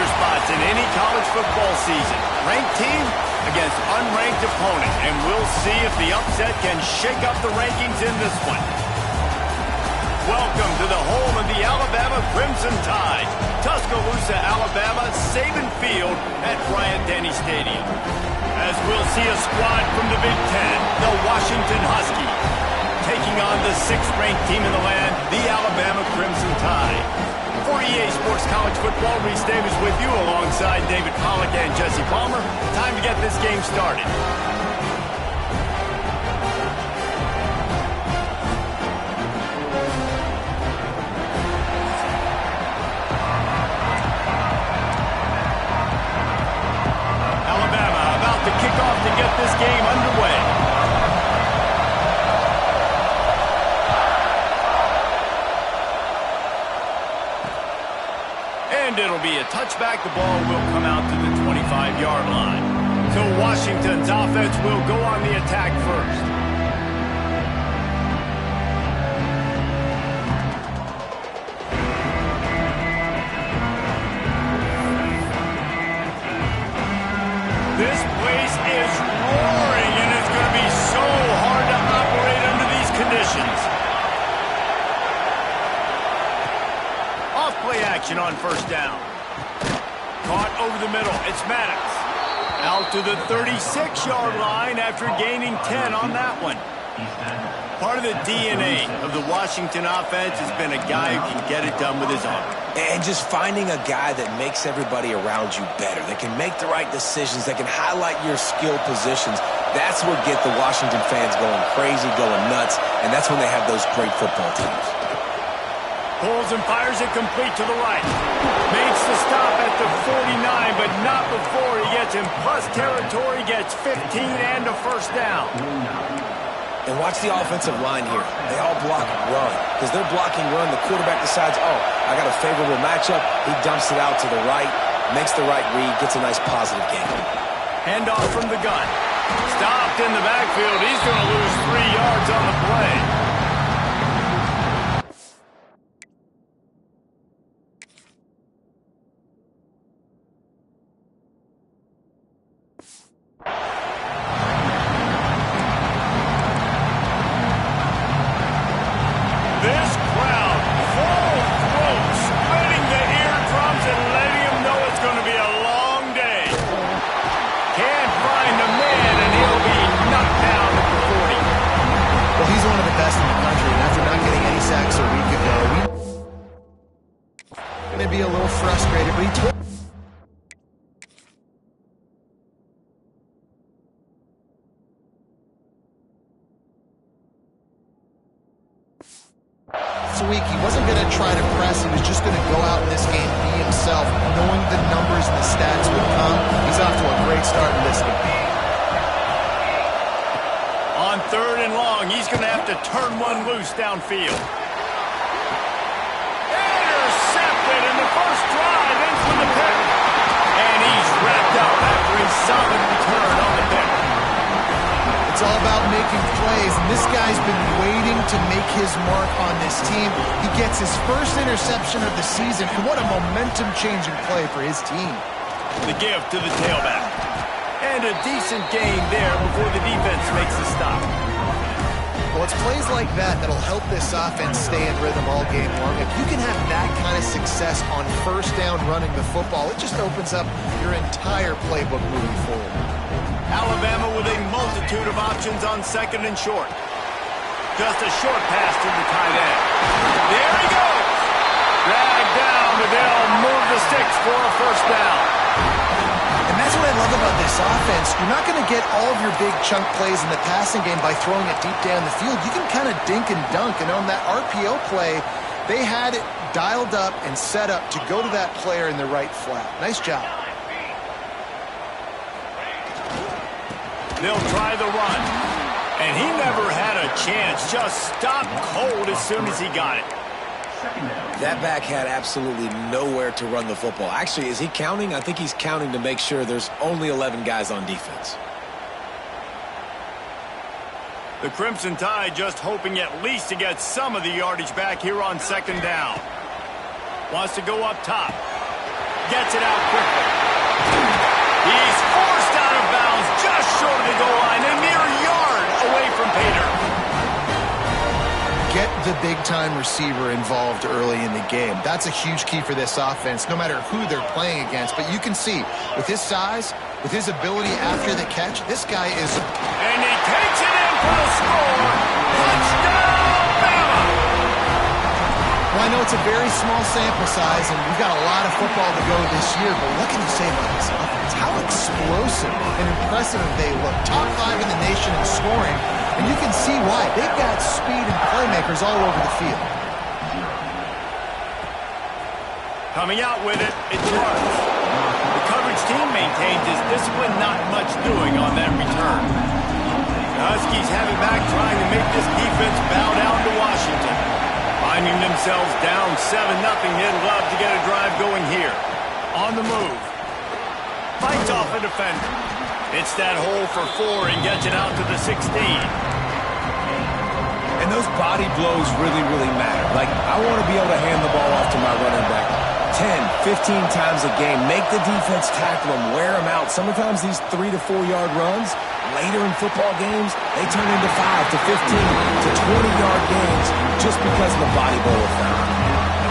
contender spots in any college football season. Ranked team against unranked opponent, and we'll see if the upset can shake up the rankings in this one. Welcome to the home of the Alabama Crimson Tide, Tuscaloosa, Alabama, Saban Field at Bryant-Denny Stadium. As we'll see a squad from the Big Ten, the Washington Huskies, taking on the 6th-ranked team in the land, the Alabama Crimson Tide. For EA Sports College Football, Reese Davis with you alongside David Pollack and Jesse Palmer. Time to get this game started. To kick off to get this game underway. And it'll be a touchback. The ball will come out to the 25-yard line. So Washington's offense will go on the attack first. This place is roaring, and it's going to be so hard to operate under these conditions. Off-play action on first down. Caught over the middle. It's Maddox. Out to the 36-yard line after gaining 10 on that one. Part of the DNA of the Washington offense has been a guy who can get it done with his arm. And just finding a guy that makes everybody around you better, that can make the right decisions, that can highlight your skill positions. That's what gets the Washington fans going crazy, going nuts, and that's when they have those great football teams. Pulls and fires it complete to the right. Makes the stop at the 49, but not before he gets in plus territory, gets 15 and a first down. And watch the offensive line here. They all block run. Because they're blocking run, the quarterback decides, oh, I got a favorable matchup. He dumps it out to the right, makes the right read, gets a nice positive gain. Handoff from the gun. Stopped in the backfield. He's going to lose 3 yards on the play. Be a little frustrated, but he took this week. He wasn't going to try to press. He was just going to go out in this game, be himself, knowing the numbers and the stats would come. He's off to a great start in this game. On 3rd and long, he's going to have to turn one loose downfield. And the first drive ends with a pick. And he's wrapped up after a solid return on the pick. It's all about making plays, and this guy's been waiting to make his mark on this team. He gets his first interception of the season, and what a momentum-changing play for his team. The give to the tailback. And a decent gain there before the defense makes the stop. Well, it's plays like that that'll help this offense stay in rhythm all game long. If you can have that kind of success on first down running the football, it just opens up your entire playbook moving forward. Alabama with a multitude of options on 2nd and short. Just a short pass to the tight end. There he goes! Dragged down, but they'll move the sticks for a first down. And that's what I love about this offense. You're not going to get all of your big chunk plays in the passing game by throwing it deep down the field. You can kind of dink and dunk. And on that RPO play, they had it dialed up and set up to go to that player in the right flat. Nice job. They'll try the run. And he never had a chance. Just stopped cold as soon as he got it. That back had absolutely nowhere to run the football. Actually, is he counting? I think he's counting to make sure there's only 11 guys on defense. The Crimson Tide just hoping at least to get some of the yardage back here on 2nd down. Wants to go up top. Gets it out quickly. He's forced out of bounds just short of the goal line, a mere yard away from Pater. Get the big-time receiver involved early in the game. That's a huge key for this offense, no matter who they're playing against. But you can see, with his size, with his ability after the catch, this guy is... And he takes it in for the score. Touchdown, Bama! Well, I know it's a very small sample size, and we've got a lot of football to go this year, but what can you say about this offense? How explosive and impressive they look. Top 5 in the nation in scoring, and you can see why. They've got speed and playmakers all over the field. Coming out with it, it's Lawrence. The coverage team maintains his discipline, not much doing on that return. The Huskies have it back, trying to make this defense bow down to Washington. Finding themselves down 7-0, they'd love to get a drive going here. On the move. Fights off a defender. Hits that hole for 4 and gets it out to the 16. And those body blows really, really matter. Like, I want to be able to hand the ball off to my running back 10, 15 times a game. Make the defense tackle them, wear them out. Sometimes these 3 to 4 yard runs, later in football games, they turn into 5 to 15 to 20-yard games just because of the body blow effect.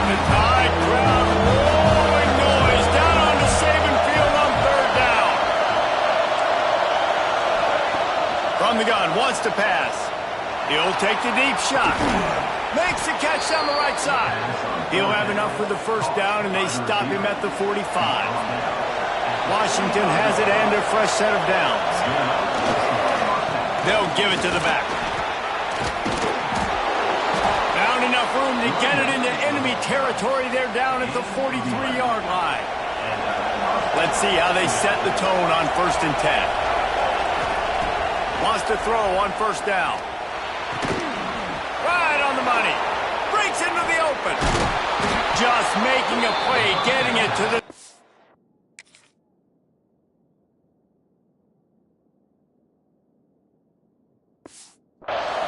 The Tide crowd roaring noise down onto Saban Field on 3rd down. From the gun, wants to pass. He'll take the deep shot. Makes the catch down the right side. He'll have enough for the 1st down, and they stop him at the 45. Washington has it and a fresh set of downs. They'll give it to the back. Found enough room to get it into enemy territory. They're down at the 43-yard line. Let's see how they set the tone on 1st and 10. Wants to throw on 1st down. Right on the money. Breaks into the open. Just making a play, getting it to the...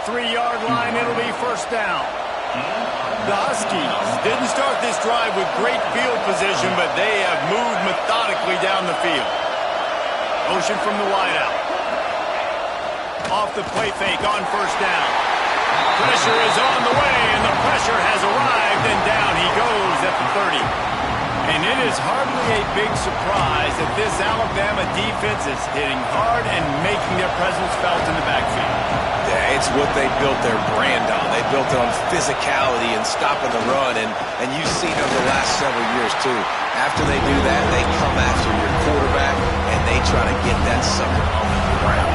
Three-yard line, it'll be 1st down. The Huskies didn't start this drive with great field position, but they have moved methodically down the field. Motion from the wideout. Off the play fake on 1st down. Pressure is on the way, and the pressure has arrived, and down he goes at the 30. And it is hardly a big surprise that this Alabama defense is hitting hard and making their presence felt in the backfield. Yeah, it's what they built their brand on. They built it on physicality and stopping the run, and you've seen it over the last several years, too. After they do that, they come after your quarterback, and they try to get that sucker on the ground.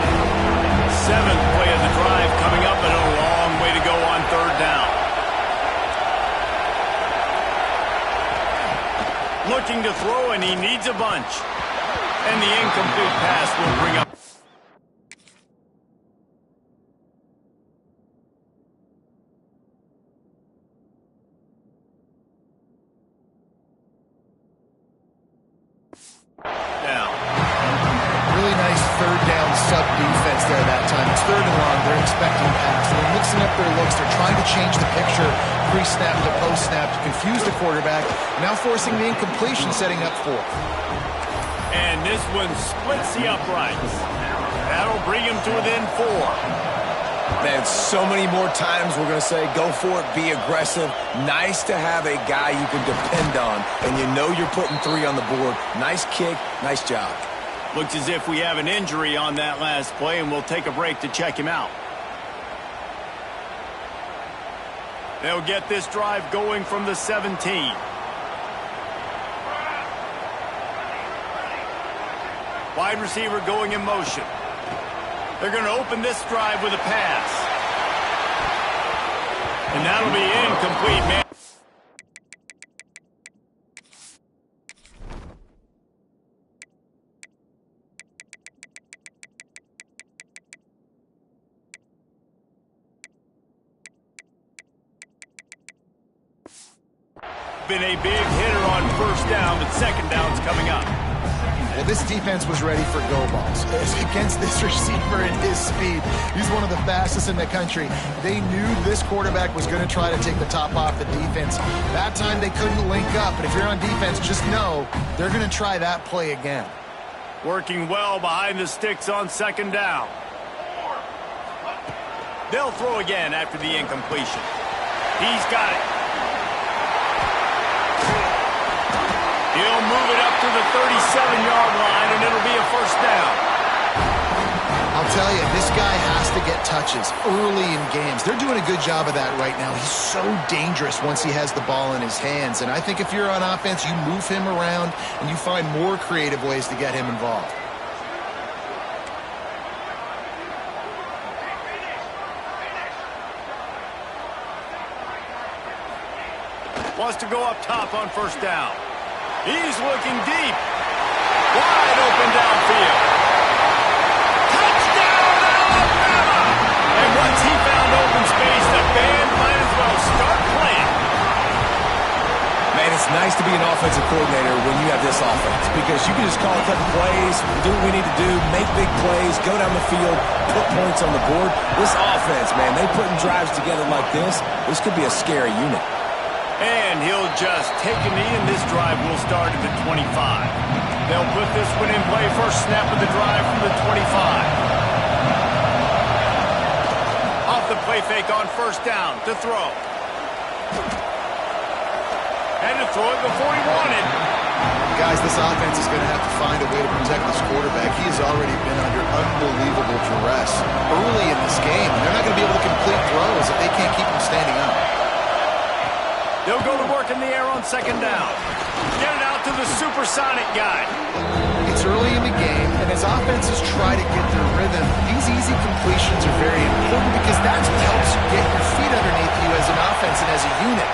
7th play of the drive coming up, and a long way to go on 3rd down. Looking to throw, and he needs a bunch. And the incomplete pass will bring up... down. Really nice 3rd down sub-defense there that time. It's 3rd and long. They're expecting pass. They're mixing up their looks. They're trying to change the picture pre-snap to post-snap to confuse the quarterback. Now forcing the incompletion, setting up 4th. And this one splits the uprights. That'll bring him to within 4. Man, so many more times we're going to say, go for it, be aggressive. Nice to have a guy you can depend on, and you know you're putting 3 on the board. Nice kick, nice job. Looks as if we have an injury on that last play, and we'll take a break to check him out. They'll get this drive going from the 17. Wide receiver going in motion. They're going to open this drive with a pass. And that'll be incomplete, man. Been a big hitter on 1st down, but 2nd down's coming up. Well, this defense was ready for go balls. Against this receiver and his speed, he's one of the fastest in the country. They knew this quarterback was going to try to take the top off the defense. That time they couldn't link up, but if you're on defense, just know they're going to try that play again. Working well behind the sticks on second down. They'll throw again after the incompletion. He's got it. He'll move it up to the 37-yard line, and it'll be a first down. I'll tell you, this guy has to get touches early in games. They're doing a good job of that right now. He's so dangerous once he has the ball in his hands. And I think if you're on offense, you move him around, and you find more creative ways to get him involved. Wants to go up top on first down. He's looking deep. Wide open downfield. Touchdown, Alabama! And once he found open space, the band might as well start playing. Man, it's nice to be an offensive coordinator when you have this offense because you can just call a couple plays, do what we need to do, make big plays, go down the field, put points on the board. This offense, man, they putting drives together like this could be a scary unit. And he'll just take a knee, and this drive will start at the 25. They'll put this one in play. First snap of the drive from the 25. Off the play fake on first down to throw. Had to throw it before he wanted. Guys, this offense is going to have to find a way to protect this quarterback. He has already been under unbelievable duress early in this game. They're not going to be able to complete throws if they can't keep him standing up. They'll go to work in the air on second down. Get it out to the supersonic guy. It's early in the game, and as offenses try to get their rhythm, these easy completions are very important because that's what helps you get your feet underneath you as an offense and as a unit.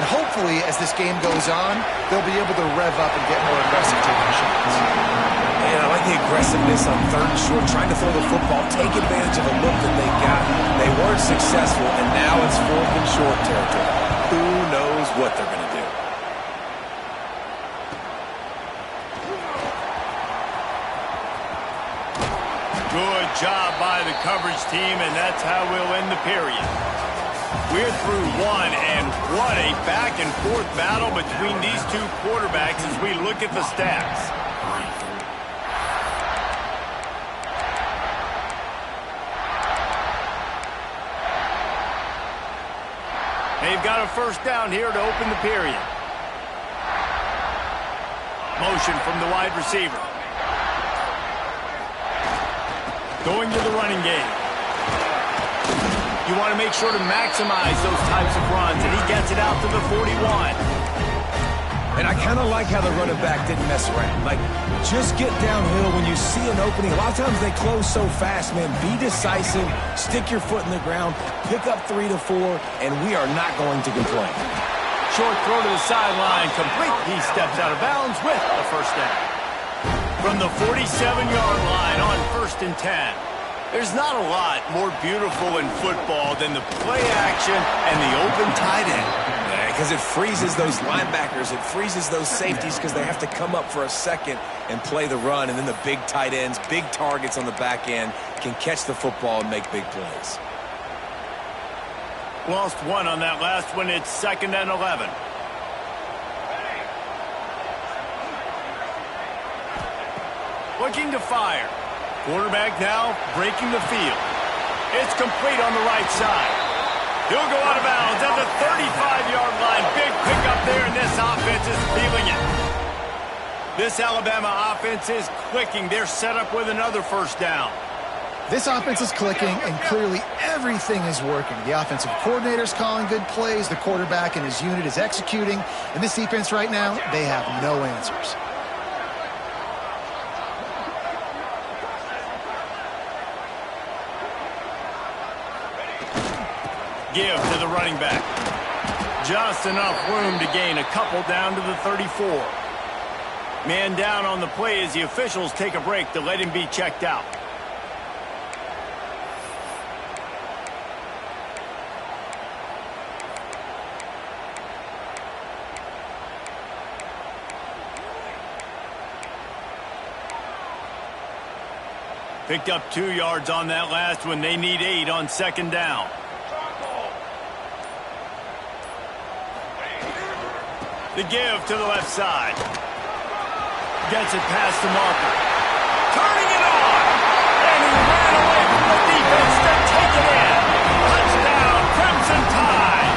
And hopefully, as this game goes on, they'll be able to rev up and get more aggressive taking shots. And I like the aggressiveness on third and short, trying to throw the football, take advantage of a look that they got. They weren't successful, and now it's fourth and short territory. Who knows what they're going to do? Good job by the coverage team, and that's how we'll end the period. We're through one, and what a back-and-forth battle between these two quarterbacks as we look at the stats. They've got a first down here to open the period. Motion from the wide receiver. Going to the running game. You want to make sure to maximize those types of runs, and he gets it out to the 41. And I kind of like how the running back didn't mess around. Like, just get downhill when you see an opening. A lot of times they close so fast, man. Be decisive, stick your foot in the ground, pick up 3 to 4, and we are not going to complain. Short throw to the sideline, complete. He steps out of bounds with a first down. From the 47-yard line on 1st and 10. There's not a lot more beautiful in football than the play action and the open tight end. Because it freezes those linebackers, it freezes those safeties because they have to come up for a second and play the run, and then the big tight ends, big targets on the back end can catch the football and make big plays. Lost one on that last one. It's 2nd and 11. Looking to fire. Quarterback now breaking the field. It's complete on the right side. He'll go out of bounds at the 35-yard line. Big pickup there, and this offense is feeling it. This Alabama offense is clicking. They're set up with another first down. This offense is clicking, and clearly everything is working. The offensive coordinator's calling good plays. The quarterback and his unit is executing. And this defense right now, they have no answers. Give to the running back. Just enough room to gain a couple down to the 34. Man down on the play as the officials take a break to let him be checked out. Picked up 2 yards on that last one. They need 8 on second down. The give to the left side. Gets it past the marker. Turning it on. And he ran away from the defense to take it in. Touchdown, Crimson Tide.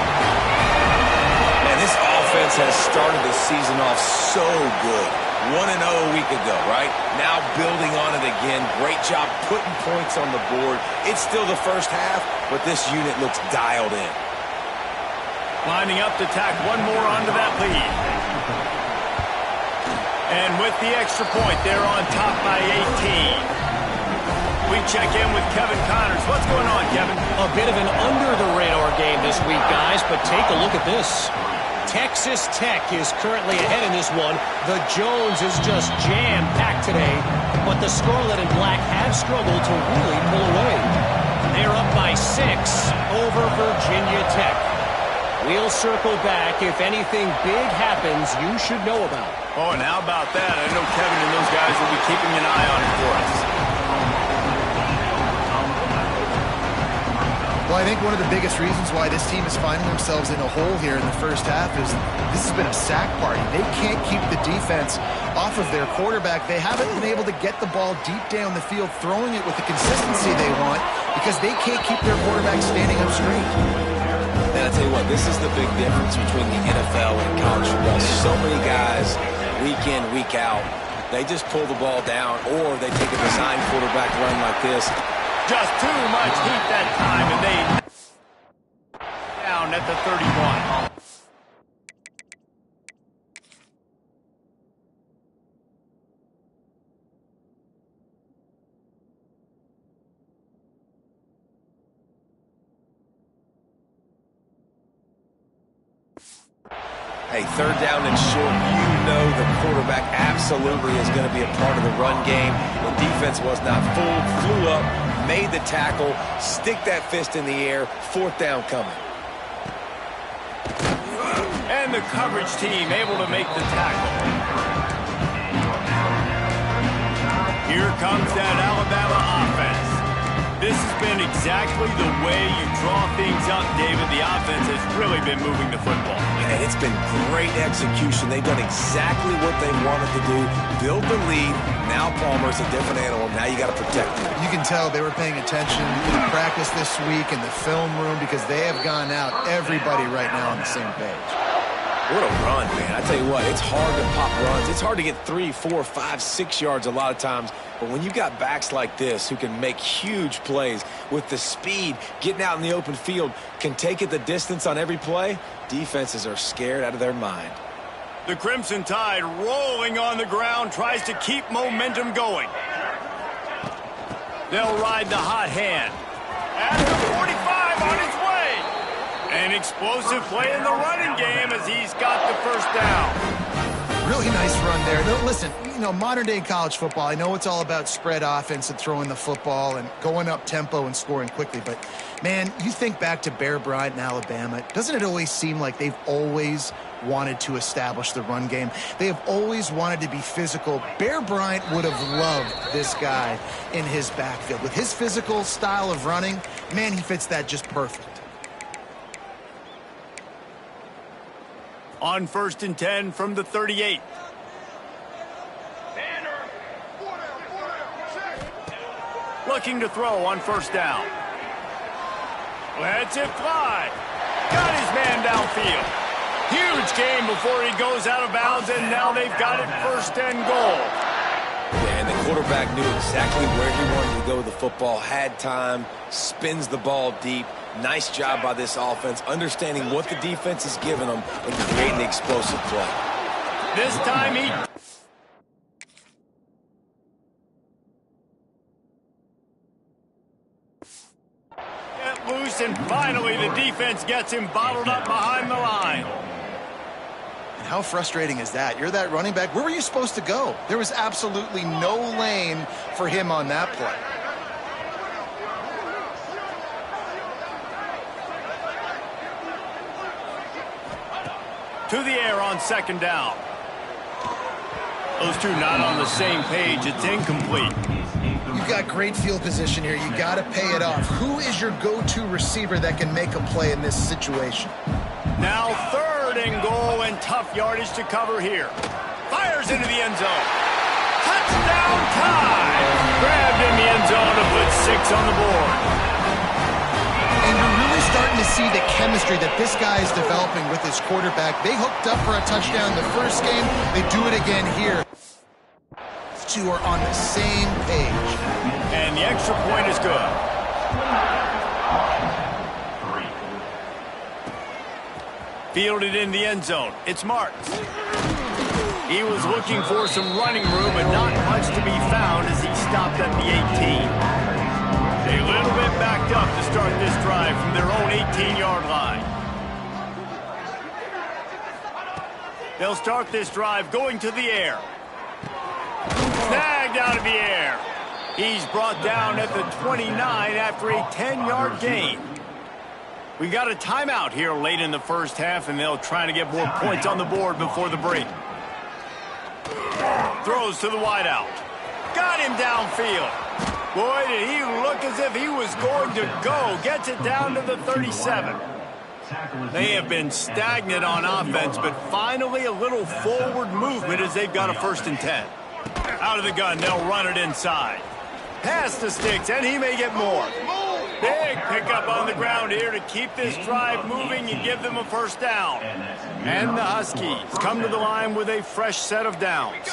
Man, this offense has started the season off so good. 1-0 a week ago, right? Now building on it again. Great job putting points on the board. It's still the first half, but this unit looks dialed in. Lining up to tack one more onto that lead. And with the extra point, they're on top by 18. We check in with Kevin Connors. What's going on, Kevin? A bit of an under-the-radar game this week, guys, but take a look at this. Texas Tech is currently ahead in this one. The Jones is just jam-packed today, but the Scarlet and Black have struggled to really pull away. They're up by 6 over Virginia Tech. We'll circle back if anything big happens you should know about. Oh, and how about that? I know Kevin and those guys will be keeping an eye on it for us. Well, I think one of the biggest reasons why this team is finding themselves in a hole here in the first half is this has been a sack party. They can't keep the defense off of their quarterback. They haven't been able to get the ball deep down the field, throwing it with the consistency they want because they can't keep their quarterback standing up straight. And I tell you what, this is the big difference between the NFL and college football. So many guys, week in, week out, they just pull the ball down or they take a design quarterback run like this. Just too much heat that time, and they down at the 31. Hey, third down and short, you know the quarterback absolutely is going to be a part of the run game. The defense was not fooled, flew up, made the tackle, stick that fist in the air, fourth down coming. And the coverage team able to make the tackle. Here comes that Alabama offense. This has been exactly the way you draw things up, David. The offense has really been moving the football. And it's been great execution. They've done exactly what they wanted to do. Build the lead. Now Palmer's a different animal. Now you got to protect him. You can tell they were paying attention in practice this week in the film room because they have gone out, everybody right now on the same page. What a run, man. I tell you what, it's hard to pop runs. It's hard to get 3, 4, 5, 6 yards a lot of times. But when you got backs like this who can make huge plays with the speed, getting out in the open field, can take it the distance on every play, defenses are scared out of their mind. The Crimson Tide rolling on the ground, tries to keep momentum going. They'll ride the hot hand. At the 45 on his way. An explosive play in the running game as he's got the first down. Really nice run there. Now, listen, you know, modern-day college football, I know it's all about spread offense and throwing the football and going up tempo and scoring quickly, but, man, you think back to Bear Bryant in Alabama, doesn't it always seem like they've always wanted to establish the run game? They have always wanted to be physical. Bear Bryant would have loved this guy in his backfield. With his physical style of running, man, he fits that just perfect. On 1st and 10 from the 38. Looking to throw on first down. Lets it fly. Got his man downfield. Huge game before he goes out of bounds, and now they've got it 1st and goal. Yeah, and the quarterback knew exactly where he wanted to go with the football, had time, spins the ball deep. Nice job by this offense, understanding what the defense is giving them and creating the explosive play. This time he... get loose, and finally the defense gets him bottled up behind the line. And how frustrating is that? You're that running back. Where were you supposed to go? There was absolutely no lane for him on that play. To the air on 2nd down. Those two not on the same page. It's incomplete. You've got great field position here. You got to pay it off. Who is your go-to receiver that can make a play in this situation? Now 3rd and goal and tough yardage to cover here. Fires into the end zone. Touchdown time! Grabbed in the end zone to put 6 on the board. And you're really starting to see the chemistry that this guy is developing with his quarterback. They hooked up for a touchdown the first game. They do it again here. Two are on the same page. And the extra point is good. Fielded in the end zone. It's marked. He was looking for some running room, but not much to be found as he stopped at the 18. A little bit backed up to start this drive from their own 18-yard line. They'll start this drive going to the air. Snagged out of the air. He's brought down at the 29 after a 10-yard gain. We got a timeout here late in the first half, and they'll try to get more points on the board before the break. Throws to the wideout. Got him downfield. Boy, did he look as if he was going to go. Gets it down to the 37. They have been stagnant on offense, but finally a little forward movement as they've got a 1st and 10. Out of the gun, they'll run it inside. Past the sticks, and he may get more. Big pickup on the ground here to keep this drive moving and give them a 1st down. And the Huskies come to the line with a fresh set of downs.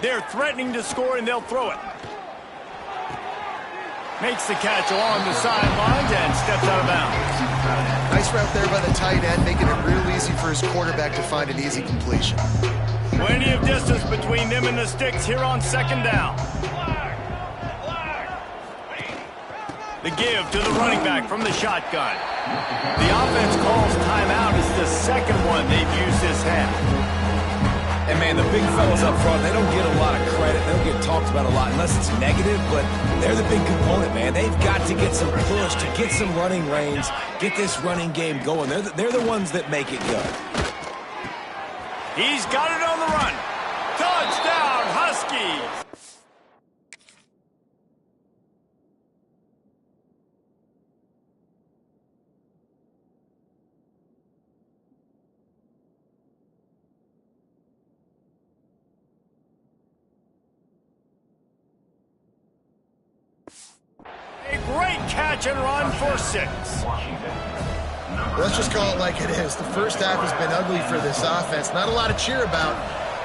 They're threatening to score, and they'll throw it. Makes the catch along the sidelines and steps out of bounds. Nice route there by the tight end, making it real easy for his quarterback to find an easy completion. Plenty of distance between them and the sticks here on 2nd down. The give to the running back from the shotgun. The offense calls timeout. It's the 2nd one they've used this half. And, man, the big fellas up front, they don't get a lot of credit. They don't get talked about a lot unless it's negative, but they're the big component, man. They've got to get some push, to get some running lanes, get this running game going. They're the ones that make it go. He's got it on the run. Touchdown, Huskies! A great catch and run for 6. Let's just call it like it is. The first half has been ugly for this offense. Not a lot to cheer about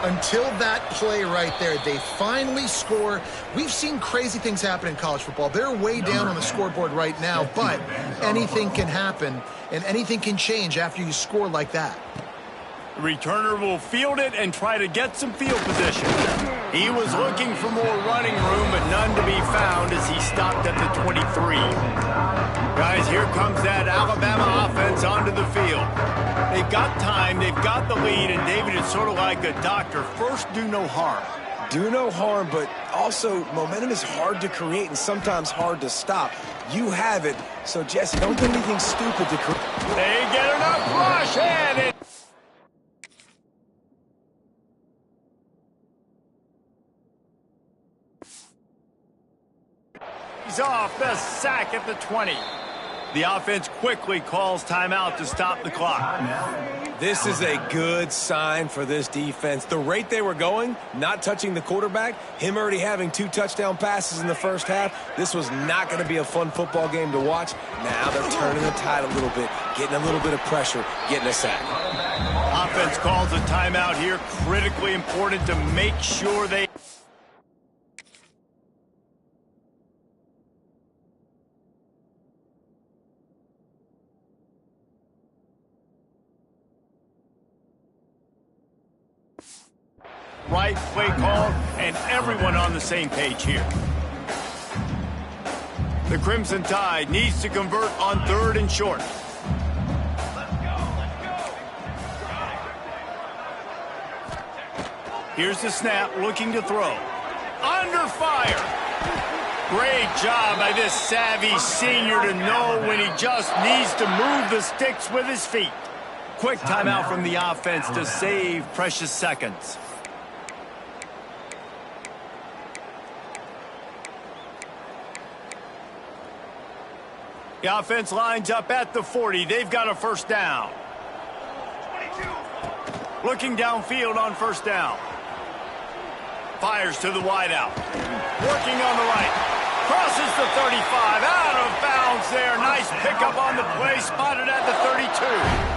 until that play right there. They finally score. We've seen crazy things happen in college football. They're way down on the scoreboard right now, but anything can happen, and anything can change after you score like that. The returner will field it and try to get some field position. He was looking for more running room, but none to be found as he stopped at the 23. Guys, here comes that Alabama offense onto the field. They've got time, they've got the lead, and David, it's sort of like a doctor. First, do no harm. Do no harm, but also momentum is hard to create and sometimes hard to stop. You have it, so Jesse, don't do anything stupid to create. They get enough rush, and it... He's off the sack at the 20. The offense quickly calls timeout to stop the clock. This is a good sign for this defense. The rate they were going, not touching the quarterback, him already having 2 touchdown passes in the first half, this was not going to be a fun football game to watch. Now they're turning the tide a little bit, getting a little bit of pressure, getting a sack. Offense calls a timeout here. Critically important to make sure they... Right play call, and everyone on the same page here. The Crimson Tide needs to convert on 3rd and short. Here's the snap, looking to throw. Under fire. Great job by this savvy senior to know when he just needs to move the sticks with his feet. quick timeout from the offense to save precious seconds. The offense lines up at the 40. They've got a first down. 22. Looking downfield on first down. Fires to the wideout. Working on the right. Crosses the 35. Out of bounds there. Nice pickup on the play. Spotted at the 32.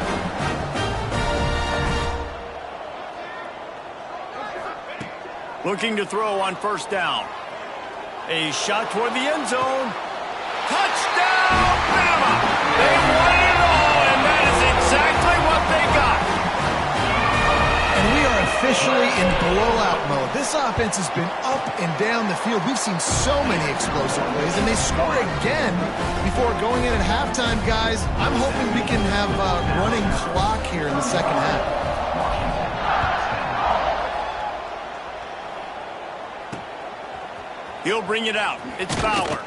Looking to throw on first down. A shot toward the end zone. Touchdown, Bama! They won it all, and that is exactly what they got. And we are officially in blowout mode. This offense has been up and down the field. We've seen so many explosive plays, and they score again before going in at halftime, guys. I'm hoping we can have a running clock here in the second half. He'll bring it out. It's Fowler.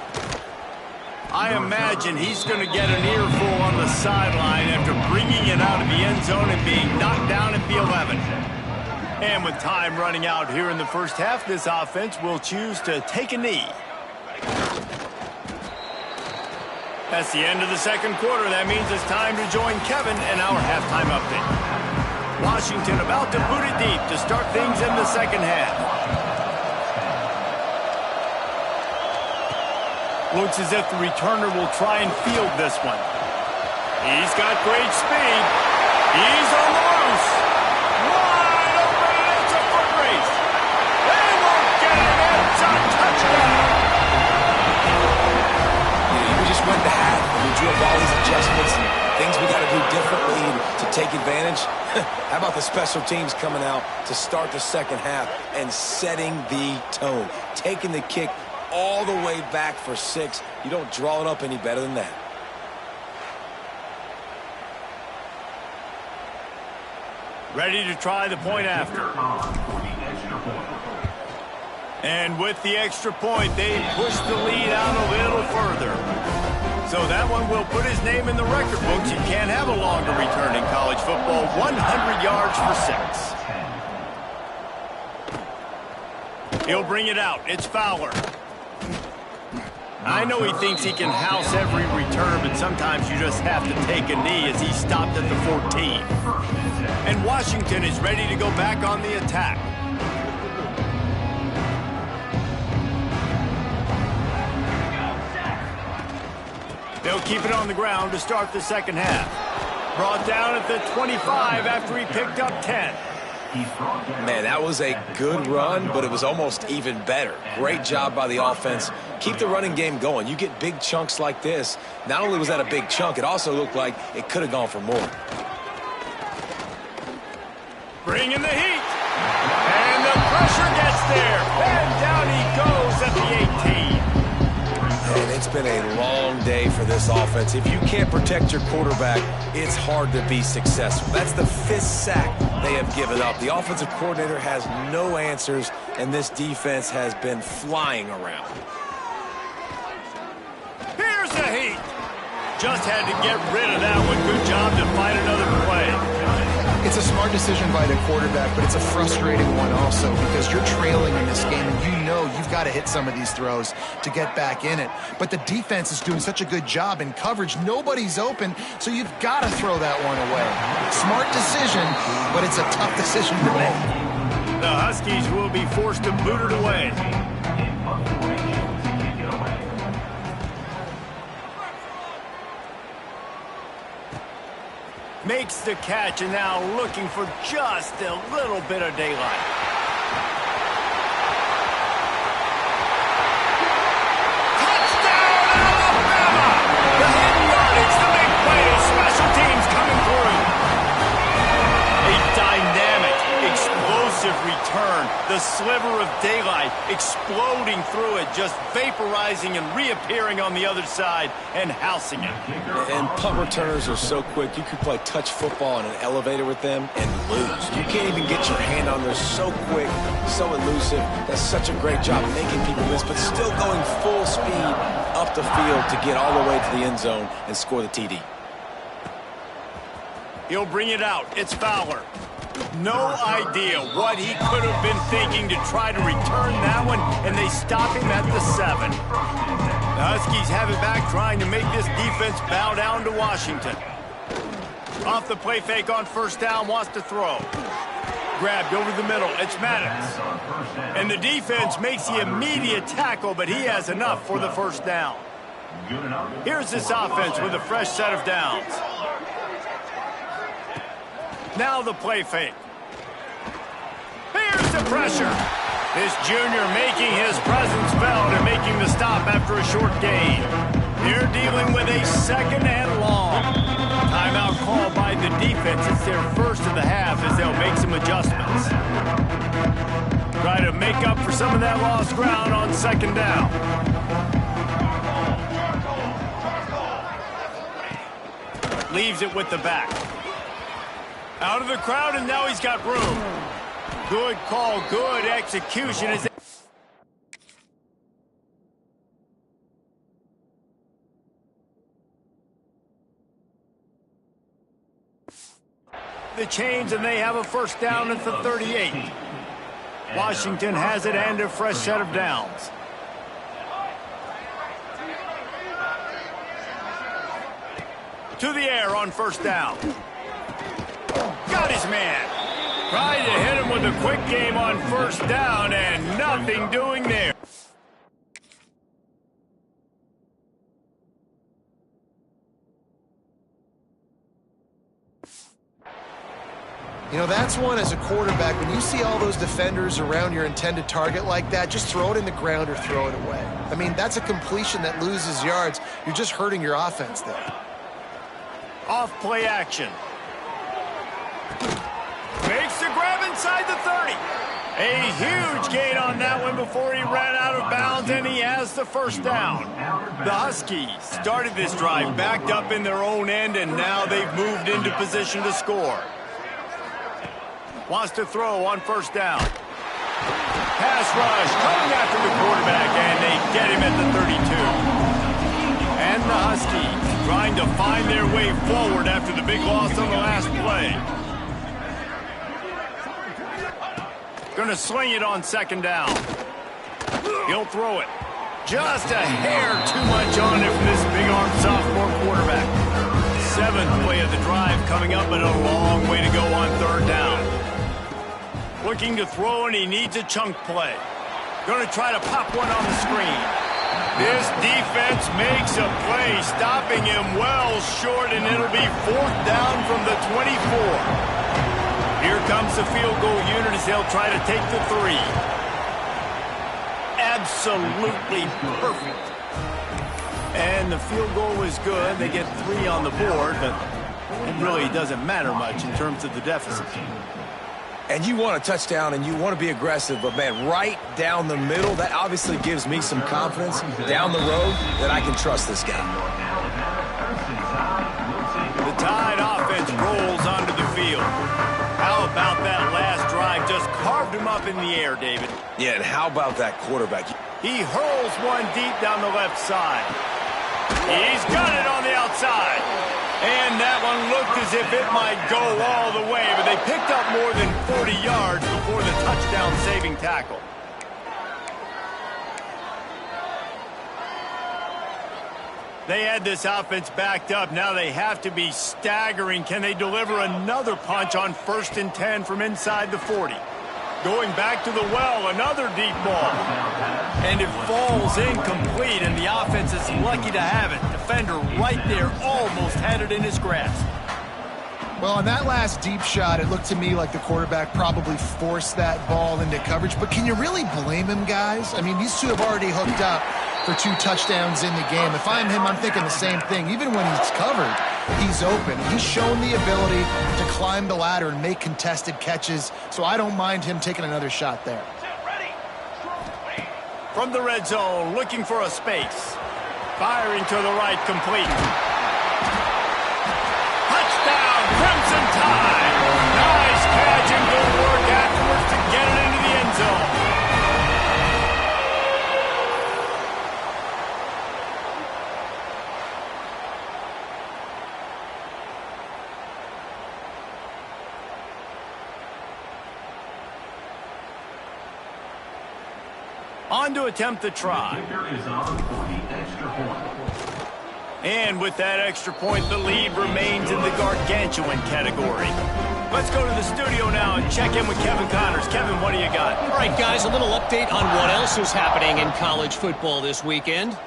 I imagine he's going to get an earful on the sideline after bringing it out of the end zone and being knocked down at the 11. And with time running out here in the first half, this offense will choose to take a knee. That's the end of the second quarter. That means it's time to join Kevin in our halftime update. Washington about to boot it deep to start things in the second half. Looks as if the returner will try and field this one. He's got great speed. He's on the loose. Wide open, and it's a foot race. They won't get it. It's a touchdown. We just went to half. We drew up all these adjustments and things we got to do differently to take advantage. How about the special teams coming out to start the second half and setting the tone, taking the kick all the way back for 6. You don't draw it up any better than that. Ready to try the point after. And with the extra point, they push the lead out a little further. So that one will put his name in the record books. You can't have a longer return in college football. 100 yards for 6. He'll bring it out. It's Fowler. I know he thinks he can house every return, but sometimes you just have to take a knee as he stopped at the 14. And Washington is ready to go back on the attack. They'll keep it on the ground to start the second half. Brought down at the 25 after he picked up 10. Man, that was a good run, but it was almost even better. Great job by the offense. Keep the running game going. You get big chunks like this. Not only was that a big chunk, it also looked like it could have gone for more. Bringing the heat. And the pressure gets there. And down he goes at the 18. And it's been a long day for this offense. If you can't protect your quarterback, it's hard to be successful. That's the 5th sack they have given up. The offensive coordinator has no answers, and this defense has been flying around. Here's the heat. Just had to get rid of that one. Good job to find another play. It's a smart decision by the quarterback, but it's a frustrating one also because you're trailing in this game and you know you've got to hit some of these throws to get back in it. But the defense is doing such a good job in coverage. Nobody's open, so you've got to throw that one away. Smart decision, but it's a tough decision to make. The Huskies will be forced to boot it away. Makes the catch and now looking for just a little bit of daylight. Touchdown, Alabama! The hidden yardage, the big play, special teams coming through. A dynamic, explosive return. The sliver of daylight exploding through it, just vaporizing and reappearing on the other side and housing it. And punt returners are so quick. You could play touch football in an elevator with them and lose. You can't even get your hand on there. So quick, so elusive. That's such a great job making people miss, but still going full speed up the field to get all the way to the end zone and score the TD. He'll bring it out. It's Fowler. No idea what he could have been thinking to try to return that one, and they stop him at the 7. The Huskies have it back, trying to make this defense bow down to Washington. Off the play fake on first down, wants to throw. Grabbed over the middle. It's Maddox. And the defense makes the immediate tackle, but he has enough for the first down. Here's this offense with a fresh set of downs. Now the play fake. Here's the pressure. This junior making his presence felt and making the stop after a short gain. They're dealing with a 2nd and long. Timeout call by the defense. It's their first of the half as they'll make some adjustments. Try to make up for some of that lost ground on 2nd down. Leaves it with the back. Out of the crowd, and now he's got room. Good call, good execution. The change, and they have a first down at the 38. Washington has it and a fresh set of downs. To the air on first down. Got his man. Tried to hit him with a quick game on first down, and nothing doing there. You know, that's one as a quarterback. When you see all those defenders around your intended target like that, just throw it in the ground or throw it away. I mean, that's a completion that loses yards. You're just hurting your offense there. Off play action. Makes the grab inside the 30. A huge gain on that one before he ran out of bounds, and he has the first down. The Huskies started this drive backed up in their own end, and now they've moved into position to score. Wants to throw on first down. Pass rush coming after the quarterback, and they get him at the 32. And the Huskies trying to find their way forward after the big loss on the last play. Going to sling it on 2nd down. He'll throw it. Just a hair too much on it for this big-armed sophomore quarterback. 7th play of the drive coming up, but a long way to go on 3rd down. Looking to throw, and he needs a chunk play. Going to try to pop one on the screen. This defense makes a play, stopping him well short, and it'll be 4th down from the 24. Here comes the field goal unit as they'll try to take the 3. Absolutely perfect. And the field goal is good. They get 3 on the board, but it really doesn't matter much in terms of the deficit. And you want a touchdown, and you want to be aggressive, but, man, right down the middle, that obviously gives me some confidence down the road that I can trust this game. The Tide offense rolls onto the field. How about that last drive? Just carved him up in the air, David. Yeah, and how about that quarterback? He hurls one deep down the left side. He's got it on the outside. And that one looked as if it might go all the way, but they picked up more than 40 yards before the touchdown-saving tackle. They had this offense backed up. Now they have to be staggering. Can they deliver another punch on 1st and 10 from inside the 40? Going back to the well, another deep ball. And it falls incomplete, and the offense is lucky to have it. Defender right there almost had it in his grasp. Well, on that last deep shot, it looked to me like the quarterback probably forced that ball into coverage. But can you really blame him, guys? I mean, these two have already hooked up for 2 touchdowns in the game. If I'm him, I'm thinking the same thing. Even when he's covered, he's open. He's shown the ability to climb the ladder and make contested catches, so I don't mind him taking another shot there. From the red zone, looking for a space. Firing to the right, complete. Touchdown, Crimson Tide. Nice catch and good work afterwards to get it into the end zone. On to attempt the try. And with that extra point, the lead remains in the gargantuan category. Let's go to the studio now and check in with Kevin Connors. Kevin, what do you got? All right, guys, a little update on what else is happening in college football this weekend.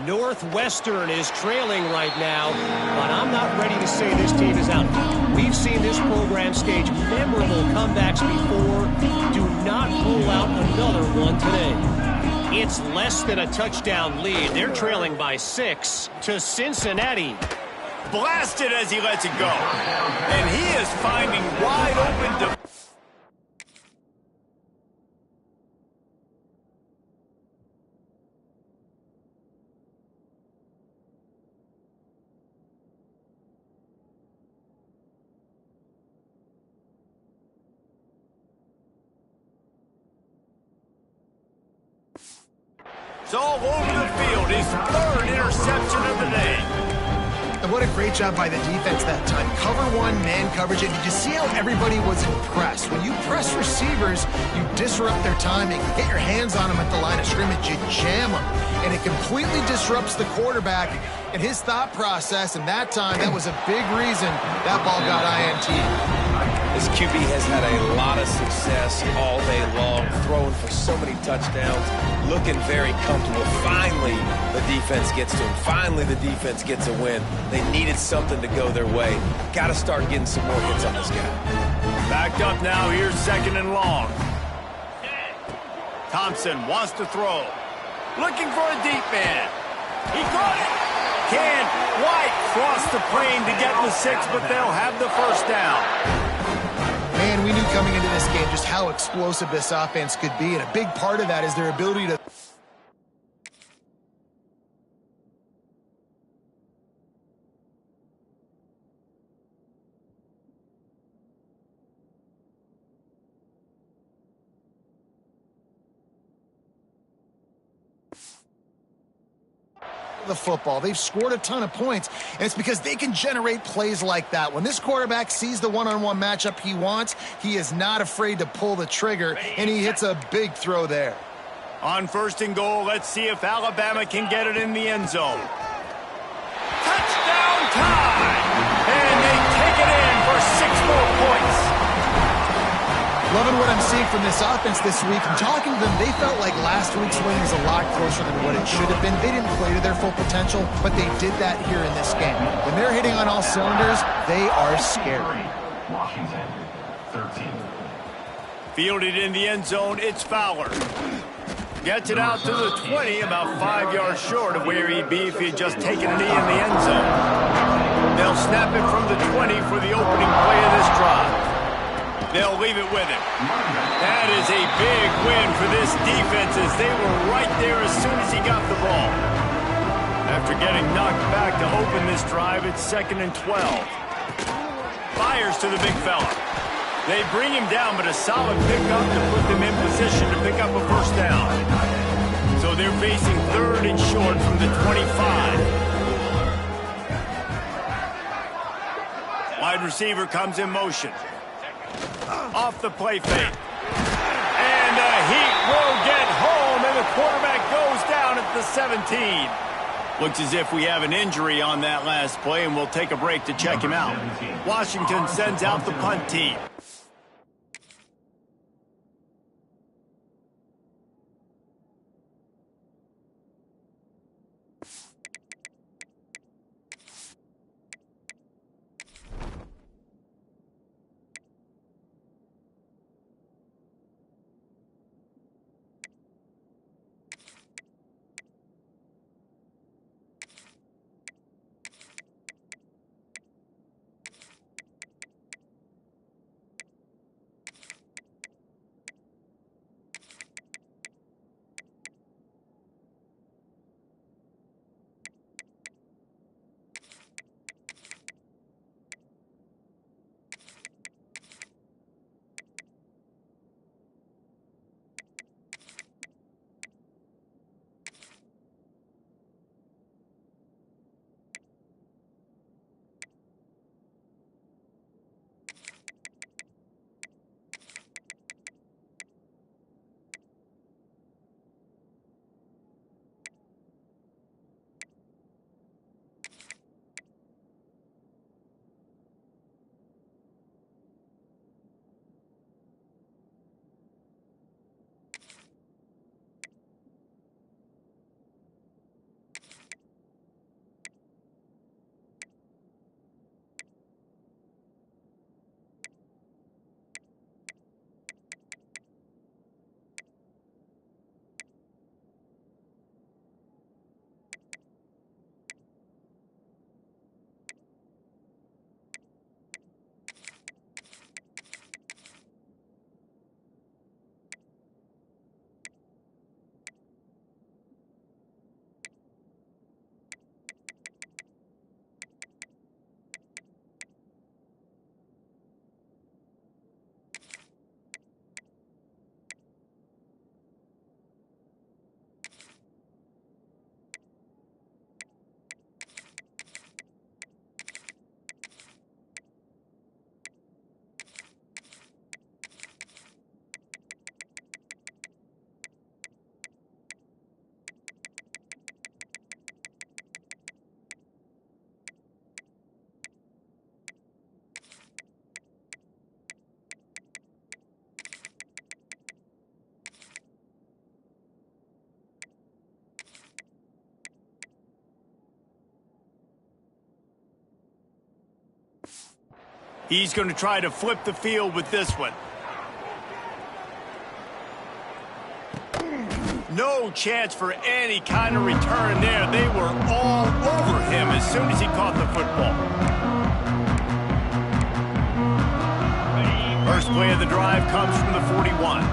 Northwestern is trailing right now, but I'm not ready to say this team is out. We've seen this program stage memorable comebacks before. Do not rule out another one today. It's less than a touchdown lead. They're trailing by 6 to Cincinnati. Blasted as he lets it go. And he is finding wide open. It's all over the field. His third interception of the day. And what a great job by the defense that time. Cover one, man coverage. And did you see how everybody was impressed? When you press receivers, you disrupt their timing. You get your hands on them at the line of scrimmage. You jam them. And it completely disrupts the quarterback and his thought process. And that time, that was a big reason that ball got INT. This QB has had a lot of success all day long, throwing for so many touchdowns, looking very comfortable. Finally, the defense gets to him. Finally, the defense gets a win. They needed something to go their way. Got to start getting some more hits on this guy. Backed up now. Here's 2nd and long. Thompson wants to throw. Looking for a deep man. He caught it. Can White cross the plane to get the 6, but they'll have the first down. Man, we knew coming into this game just how explosive this offense could be, and a big part of that is their ability to... the football. They've scored a ton of points, and it's because they can generate plays like that. When this quarterback sees the one-on-one matchup he wants, he is not afraid to pull the trigger, and he hits a big throw there. On 1st and goal, let's see if Alabama can get it in the end zone. Touchdown time! And they take it in for 6 more points. Loving what I'm seeing from this offense this week. I'm talking to them, they felt like last week's win was a lot closer than what it should have been. They didn't play to their full potential, but they did that here in this game. When they're hitting on all cylinders, they are scary. Washington, 13. Fielded in the end zone, it's Fowler. Gets it out to the 20, about 5 yards short of where he'd be if he had just taken a knee in the end zone. They'll snap it from the 20 for the opening play of this drive. They'll leave it with him. That is a big win for this defense as they were right there as soon as he got the ball. After getting knocked back to open this drive, it's 2nd and 12. Fires to the big fella. They bring him down, but a solid pickup to put them in position to pick up a first down. So they're facing 3rd and short from the 25. Wide receiver comes in motion. Off the play fake. And Heat will get home, and the quarterback goes down at the 17. Looks as if we have an injury on that last play, and we'll take a break to check him out. Washington sends out the punt team. He's going to try to flip the field with this one. No chance for any kind of return there. They were all over him as soon as he caught the football. First play of the drive comes from the 41.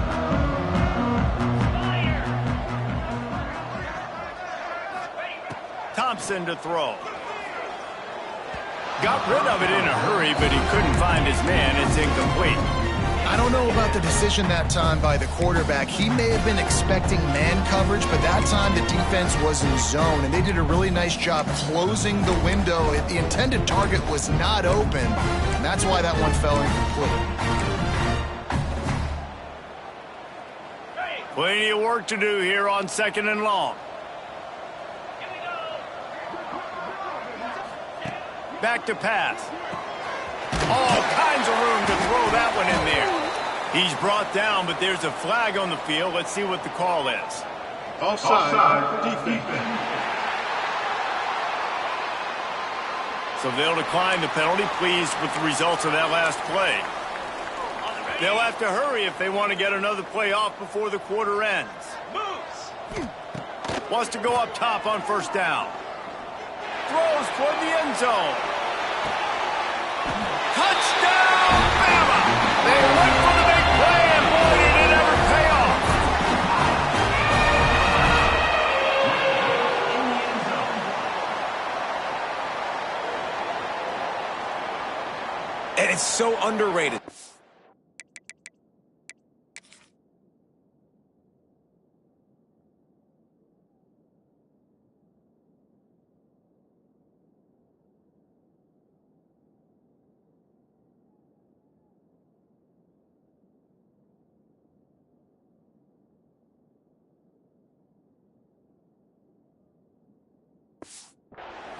Thompson to throw. Got rid of it in a hurry, but he couldn't find his man. It's incomplete. I don't know about the decision that time by the quarterback. He may have been expecting man coverage, but that time the defense was in zone, and they did a really nice job closing the window. The intended target was not open, and that's why that one fell incomplete. Plenty of work to do here on 2nd and long. Back to pass. All kinds of room to throw that one in there. He's brought down, but there's a flag on the field. Let's see what the call is. Offside, defense. So they'll decline the penalty, pleased with the results of that last play. They'll have to hurry if they want to get another play off before the quarter ends. Wants to go up top on 1st down. Throws toward the end zone. Touchdown, Bama! They went for the big play, and boy, did it ever pay off. And it's so underrated.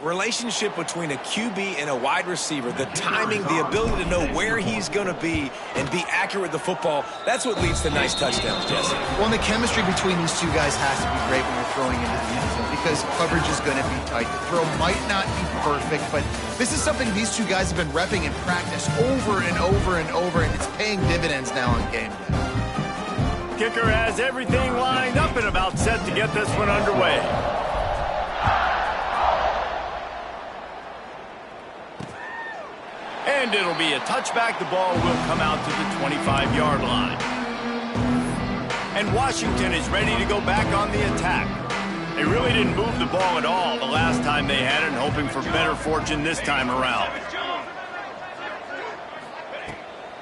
Relationship between a QB and a wide receiver, the timing, the ability to know where he's going to be and be accurate with the football, that's what leads to nice touchdowns, Jesse. Well, and the chemistry between these two guys has to be great when you're throwing into the end zone because coverage is going to be tight. The throw might not be perfect, but this is something these two guys have been repping in practice over and over and over, and it's paying dividends now on game day. Kicker has everything lined up and about set to get this one underway. And it'll be a touchback. The ball will come out to the 25-yard line. And Washington is ready to go back on the attack. They really didn't move the ball at all the last time they had it, and hoping for better fortune this time around.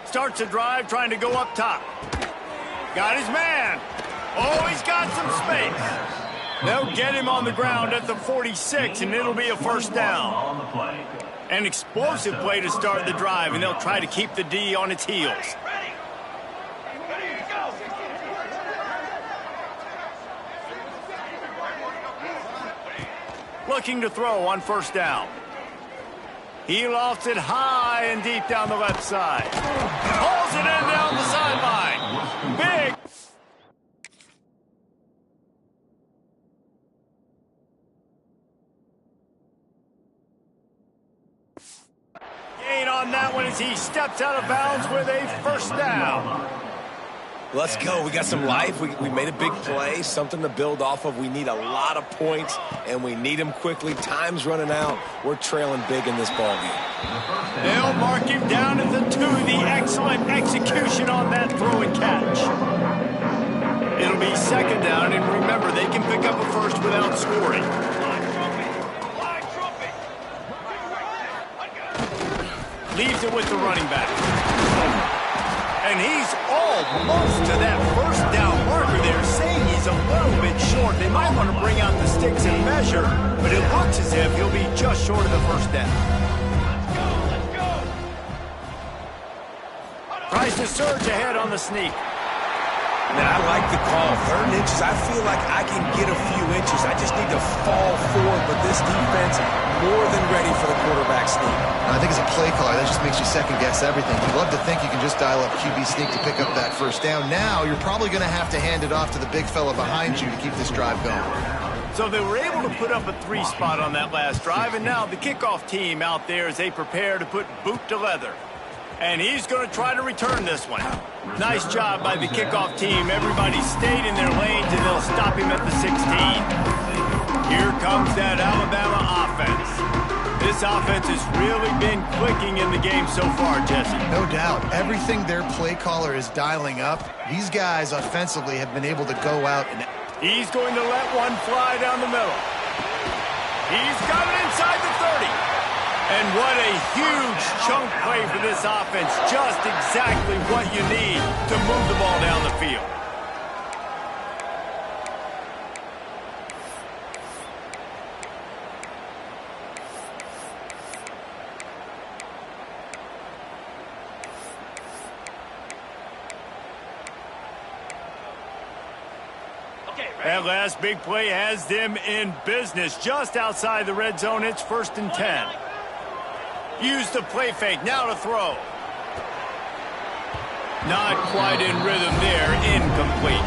Starts a drive trying to go up top. Got his man. Oh, he's got some space. They'll get him on the ground at the 46, and it'll be a 1st down. An explosive play to start the drive, and they'll try to keep the D on its heels. Looking to throw on 1st down. He lofts it high and deep down the left side. Pulls it in down the sideline. Big. Gain on that one as he steps out of bounds with a 1st down. Let's go. We got some life. We made a big play, something to build off of. We need a lot of points, and we need them quickly. Time's running out. We're trailing big in this ballgame. They'll mark him down at the 2. The excellent execution on that throw and catch. It'll be 2nd down, and remember, they can pick up a 1st without scoring. Leaves it with the running back. And he's almost to that 1st down marker there, saying he's a little bit short. They might want to bring out the sticks and measure, but it looks as if he'll be just short of the 1st down. Let's go. Tries to surge ahead on the sneak. Man, I like the call. 3rd and inches, I feel like I can get a few inches. I just need to fall forward, but this defense more than ready for the quarterback sneak. I think as a play caller, that just makes you second-guess everything. You'd love to think you can just dial up QB sneak to pick up that 1st down. Now, you're probably going to have to hand it off to the big fella behind you to keep this drive going. So they were able to put up a 3 spot on that last drive, and now the kickoff team out there as they prepare to put boot to leather. And he's going to try to return this one. Nice job by the kickoff team. Everybody stayed in their lanes, and they'll stop him at the 16. Here comes that Alabama offense. This offense has really been clicking in the game so far, Jesse. No doubt. Everything their play caller is dialing up, these guys offensively have been able to go out and... He's going to let one fly down the middle. He's got it inside the 30. And what a huge chunk play for this offense. Just exactly what you need to move the ball down the field. That last big play has them in business just outside the red zone. It's 1st and 10. Use the play fake. Now to throw. Not quite in rhythm there. Incomplete.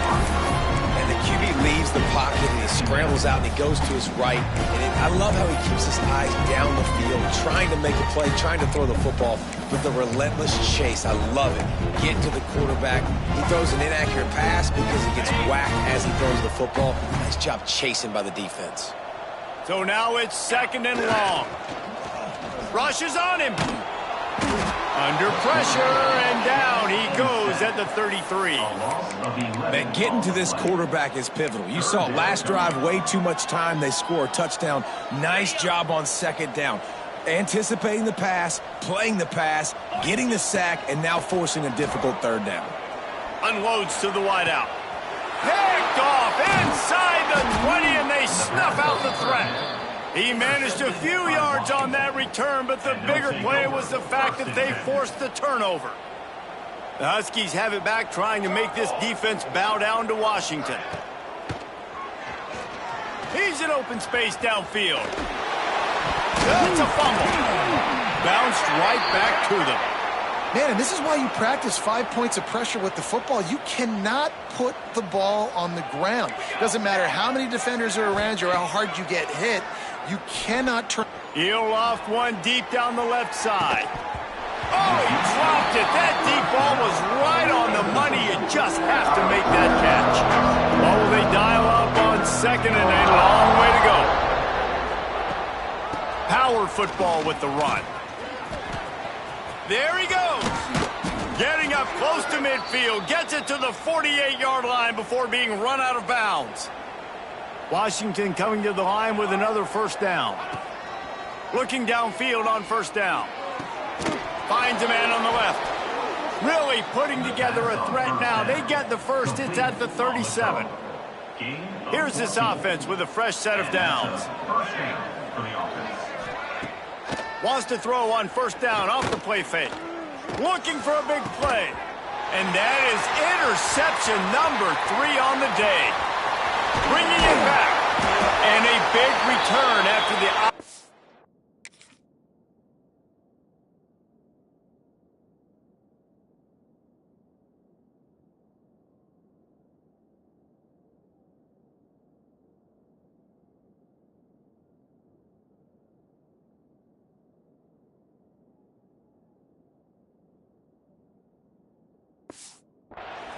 And the QB leaves the pocket and he scrambles out and he goes to his right. And I love how he keeps his eyes down the field, trying to make a play, trying to throw the football with the relentless chase. I love it. Get to the quarterback. He throws an inaccurate pass because he gets whacked as he throws the football. Nice job chasing by the defense. So now it's 2nd and long. Rushes on him. Under pressure, and down he goes at the 33. Man, getting to this quarterback is pivotal. You saw it last drive, way too much time. They score a touchdown. Nice job on 2nd down. Anticipating the pass, playing the pass, getting the sack, and now forcing a difficult 3rd down. Unloads to the wideout. Picked off inside the 20, and they snuff out the threat. He managed a few yards on that return, but the bigger play was the fact that they forced the turnover. The Huskies have it back, trying to make this defense bow down to Washington. He's in open space downfield. That's a fumble. Bounced right back to them. Man, and this is why you practice 5 points of pressure with the football. You cannot put the ball on the ground. Doesn't matter how many defenders are around you or how hard you get hit. You cannot turn. He'll loft one deep down the left side. Oh, he dropped it. That deep ball was right on the money. You just have to make that catch. Oh, they dial up on 2nd and a long way to go. Power football with the run. There he goes. Getting up close to midfield. Gets it to the 48-yard line before being run out of bounds. Washington coming to the line with another 1st down. Looking downfield on 1st down. Finds a man on the left. Really putting together a threat now. They get the 1st. It's at the 37. Here's this offense with a fresh set of downs. Wants to throw on 1st down off the play fake. Looking for a big play. And that is interception number 3 on the day. Bringing it back. And a big return after the...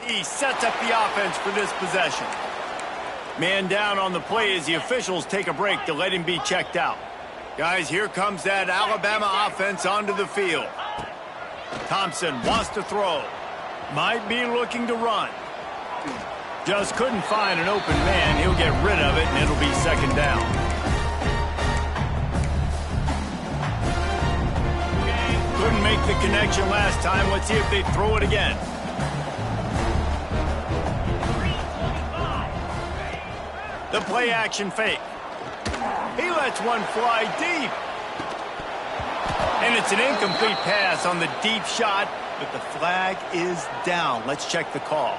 He sets up the offense for this possession. Man down on the play as the officials take a break to let him be checked out. Guys, here comes that Alabama offense onto the field. Thompson wants to throw. Might be looking to run. Just couldn't find an open man. He'll get rid of it, and it'll be 2nd down. Couldn't make the connection last time. Let's see if they throw it again. The play action fake. He lets one fly deep. And it's an incomplete pass on the deep shot, but the flag is down. Let's check the call.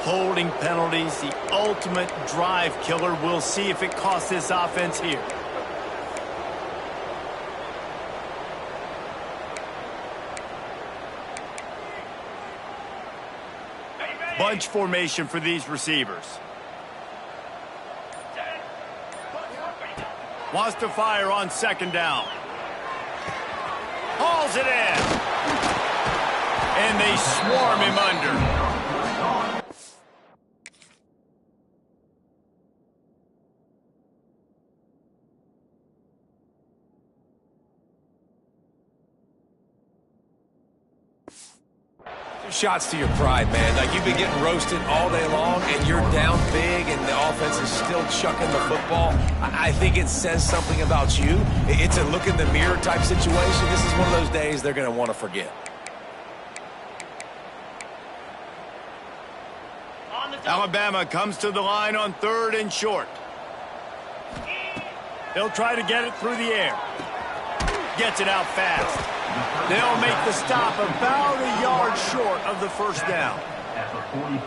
Holding penalties, the ultimate drive killer. We'll see if it costs this offense here. Bunch formation for these receivers. Wants to fire on second down. Hauls it in. And they swarm him under. Shots to your pride, man. Like, you've been getting roasted all day long, and you're down big, and the offense is still chucking the football. I think it says something about you. It's a look in the mirror type situation. This is one of those days they're going to want to forget. Alabama comes to the line on 3rd and short. They'll try to get it through the air. Gets it out fast. They'll make the stop about a yard short of the first down.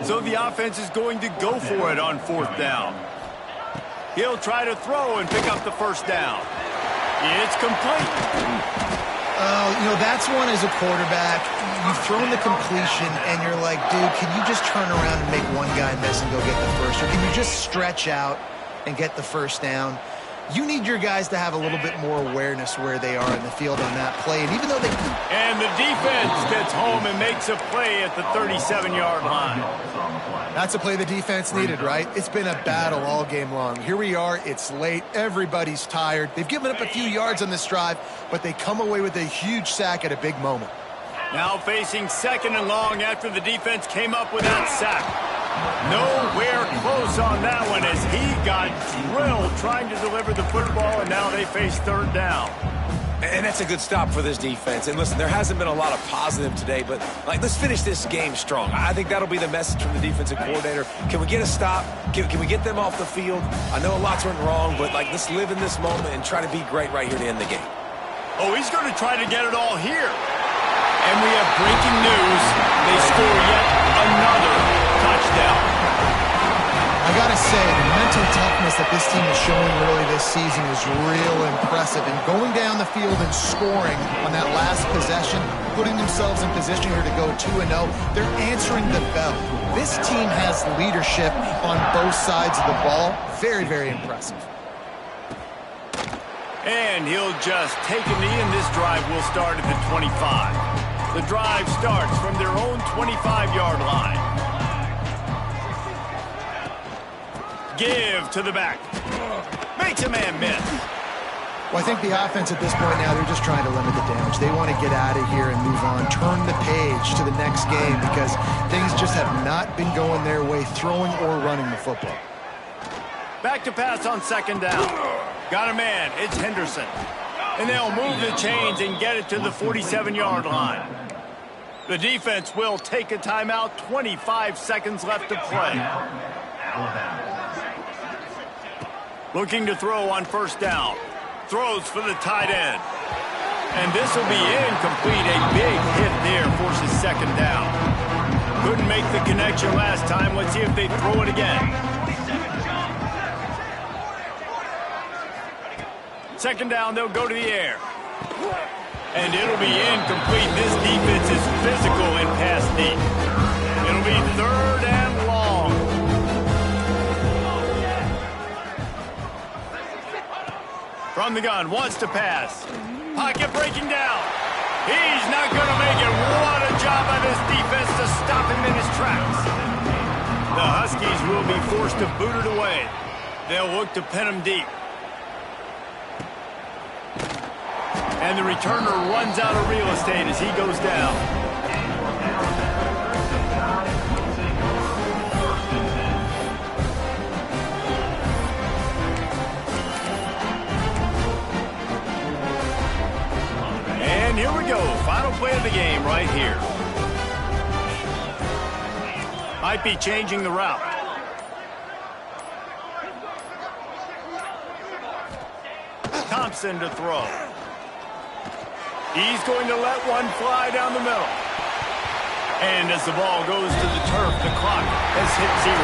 So the offense is going to go for it on 4th down. He'll try to throw and pick up the first down. It's complete. Oh, you know, that's one as a quarterback. You've thrown the completion, and you're like, dude, can you just turn around and make one guy miss and go get the first? Or can you just stretch out and get the first down? You need your guys to have a little bit more awareness where they are in the field on that play. And even though they... And the defense gets home and makes a play at the 37-yard line. That's a play the defense needed, right? It's been a battle all game long. Here we are. It's late. Everybody's tired. They've given up a few yards on this drive, but they come away with a huge sack at a big moment. Now facing 2nd and long after the defense came up with that sack. Nowhere close on that one as he got drilled trying to deliver the football, and now they face 3rd down. And that's a good stop for this defense. And listen, there hasn't been a lot of positive today, but let's finish this game strong. I think that'll be the message from the defensive coordinator. Can we get a stop? Can we get them off the field? I know a lot's went wrong, but let's live in this moment and try to be great right here to end the game. Oh, he's going to try to get it all here. And we have breaking news. They score yet another touchdown. I gotta say, the mental toughness that this team is showing early this season is real impressive. And going down the field and scoring on that last possession, putting themselves in position here to go 2-0, they're answering the bell. This team has leadership on both sides of the ball. Very, very impressive. And he'll just take a knee, and this drive will start at the 25. The drive starts from their own 25-yard line. Give to the back. Makes a man miss. Well, I think the offense at this point now, they're just trying to limit the damage. They want to get out of here and move on, turn the page to the next game because things just have not been going their way, throwing or running the football. Back to pass on 2nd down. Got a man. It's Henderson. And they'll move the chains and get it to the 47-yard line. The defense will take a timeout. 25 seconds left to play. Looking to throw on 1st down. Throws for the tight end. And this will be incomplete. A big hit there forces 2nd down. Couldn't make the connection last time. Let's see if they throw it again. 2nd down, they'll go to the air. And it'll be incomplete. This defense is physical in pass deep. It'll be 3rd and long. From the gun, wants to pass. Pocket breaking down. He's not going to make it. What a job by this defense to stop him in his tracks. The Huskies will be forced to boot it away. They'll look to pin him deep. And the returner runs out of real estate as he goes down. And here we go. Final play of the game right here. Might be changing the route. Thompson to throw. He's going to let one fly down the middle. And as the ball goes to the turf, the clock has hit 0.